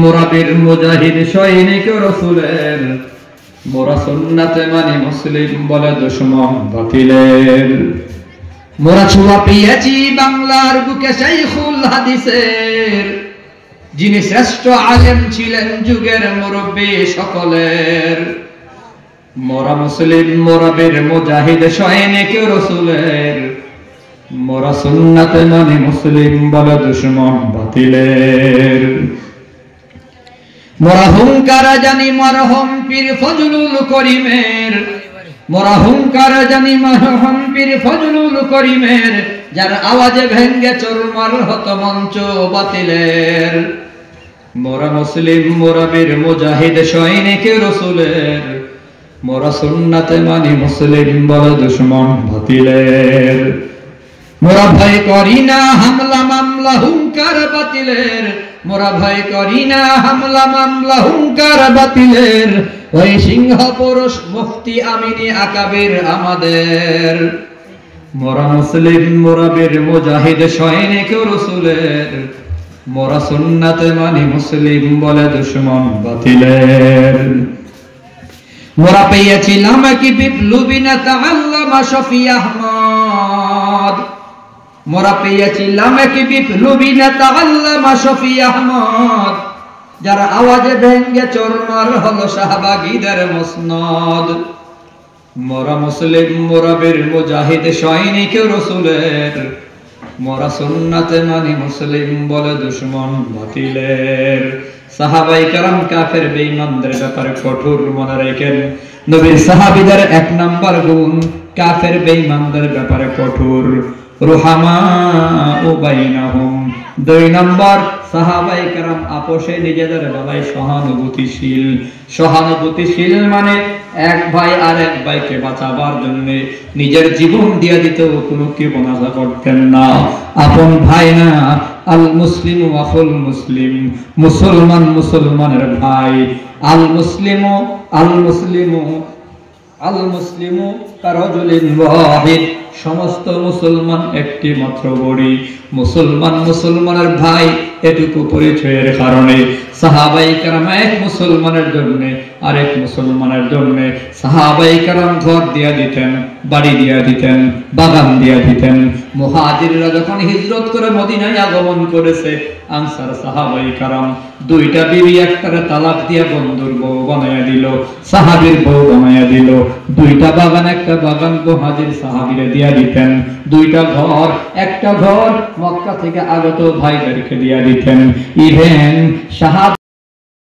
মুরাবির মুজাহিদ সৈনিক রাসূলের, মোরা সুন্নাতে মানি মুসলিম বলে দুশমন বাতিলের। মোরা ছোঁয়া পেয়েছি বাংলার বুকে শাইখুল হাদিসের, যিনি শ্রেষ্ঠ আলেম ছিলেন যুগের মুরব্বী সকলের। মোরা মুসলিম মুরাবির মুজাহিদ সৈনিক রাসূলের, মোরা সুন্নাতে মানি মুসলিম বলে দুশমন বাতিলের। মোরা হুঙ্কার জানি মরহম পীর ফজলুল করিমের, মোরা হুঙ্কার জানি মরহম পীর ফজলুল করিমের, যার আওয়াজে ভেঙ্গে চুরমার হত মঞ্চ বাতিলের। মোরা মুসলিম মুরাবির মুজাহিদ সৈনিক রাসূলের, মোরা সুন্নাতে মানি মুসলিম বলে দুশমন বাতিলের। মোরা ভয় করি না হামলা মামলা হুঙ্কার বাতিলের, মোরা ভয় করি না হামলা মামলা হুঙ্কার বাতিলের। ওই সিংহ পুরুষ মুফতি আমিনী আকাবির আমাদের। মোরা মুসলিম মুরাবির মুজাহিদ সৈনিক রাসূলের, মোরা সুন্নাতে মানি মুসলিম বলে দুশমন বাতিলের। মোরা পেয়েছিলাম কি বিপ্লবী নেতা আল্লামা শফি আহমদ, মোরা পেয়েছিলাম কি বিপ্লবী নেতা আল্লামা শফি আহমদ, যার আওয়াজে ভেঙ্গে চুরমার হলো শাহবাগীদের মুসনদ। মোরা মুসলিম মুরাবির মুজাহিদ সৈনিক রাসূলের, মোরা সুন্নাতে মানি মুসলিম বলে দুশমন বাতিলের। সাহাবায়ে কেরাম কাফের বেঈমানদের ব্যাপারে কঠোর মনে রাখেন। নবীর সাহাবীদের এক নাম্বার গুণ কাফের বেঈমানদের ব্যাপারে কঠোর। রুহামা ও বাইনাহুম, দুই নাম্বার সাহাবায়ে কেরাম আপোষে নিজেদের বেলায় সহানুভূতিশীল। সহানুভূতিশীল মানে এক ভাই আর এক ভাইকে বাঁচাবার জন্য নিজের জীবন দিয়ে দিতেও কোনো কৃপণতা করতেন না। আপন ভাই না, আল মুসলিমু আখুল মুসলিম, মুসলমান মুসলমানের ভাই। আল মুসলিমু আল মুসলিমু আল মুসলিমু কারাজুলিন ওয়াহিদ, সমস্ত মুসলমান একটি মাত্র বড়ি। মুসলমান মুসলমানের ভাই, এটুকু পরিচয়ের কারণে সাহাবায়ে কেরাম এক মুসলমানের জন্য আরেক মুসলমানের জন্য সাহাবায়ে কেরাম ঘর দিয়া দিতেন, বাড়ি দিয়া দিতেন, বাগান দিয়া দিতেন। মুহাজিররা যখন হিজরত করে মদিনায় আগমন করেছে, আনসার সাহাবায়ে কেরাম দুইটা বিবি একটারে তালাক দিয়া বন্ধুর বউ বানায়া দিল, সাহাবীর বউ বানায়া দিল। দুইটা বাগান, একটা বাগান মুহাজির সাহাবীরে দিয়া দিতেন। দুইটা ঘর, একটা ঘর মক্কা থেকে আগত ভাইদেরকে দিয়া দিতেন। ইভেন সাহাবা